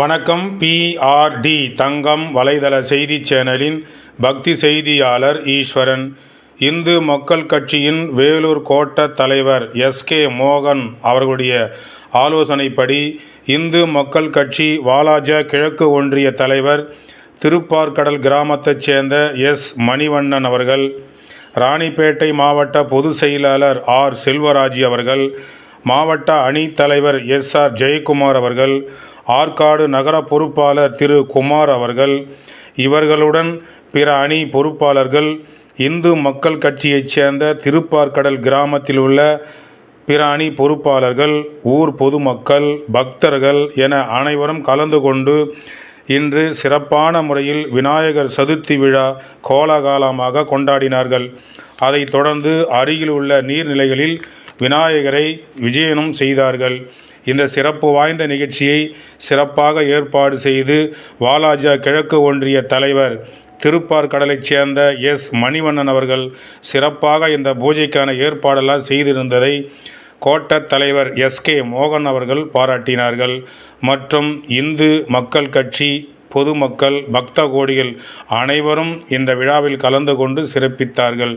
வணக்கம். PRD தங்கம் வலைதள செய்தி சேனலின் பக்தி செய்தியாளர் ஈஸ்வரன். இந்து மக்கள் கட்சியின் வேலூர் கோட்ட தலைவர் SK மோகன் அவர்களுடைய ஆலோசனைப்படி இந்து மக்கள் கட்சி வாலாஜா கிழக்கு ஒன்றிய தலைவர் திருப்பார்கடல் கிராமத்தைச் சேர்ந்த மணிவண்ணன் அவர்கள், ராணிப்பேட்டை மாவட்ட பொதுச் செயலாளர் செல்வராஜ் அவர்கள், மாவட்ட அணி தலைவர் SR ஜெயக்குமார் அவர்கள், ஆற்காடு நகர பொறுப்பாளர் திரு குமார் அவர்கள், இவர்களுடன் பிற அணி பொறுப்பாளர்கள், இந்து மக்கள் கட்சியைச் சேர்ந்த திருப்பார்கடல் கிராமத்தில் உள்ள பிற அணி பொறுப்பாளர்கள், ஊர் பொதுமக்கள், பக்தர்கள் என அனைவரும் கலந்து கொண்டு இன்று சிறப்பான முறையில் விநாயகர் சதுர்த்தி விழா கோலாகலமாக கொண்டாடினார்கள். அதைத் தொடர்ந்து அருகில் உள்ள நீர்நிலைகளில் விநாயகரை விஜயனம் செய்தார்கள். இந்த சிறப்பு வாய்ந்த நிகழ்ச்சியை சிறப்பாக ஏற்பாடு செய்து வாலாஜா கிழக்கு ஒன்றிய தலைவர் திருப்பார்கடலைச் சேர்ந்த மணிவண்ணன் அவர்கள் சிறப்பாக இந்த பூஜைக்கான ஏற்பாடெல்லாம் செய்திருந்ததை கோட்ட தலைவர் SK மோகன் அவர்கள் பாராட்டினார்கள். மற்றும் இந்து மக்கள் கட்சி பொதுமக்கள், பக்த கோடிகள் அனைவரும் இந்த விழாவில் கலந்து கொண்டு சிறப்பித்தார்கள்.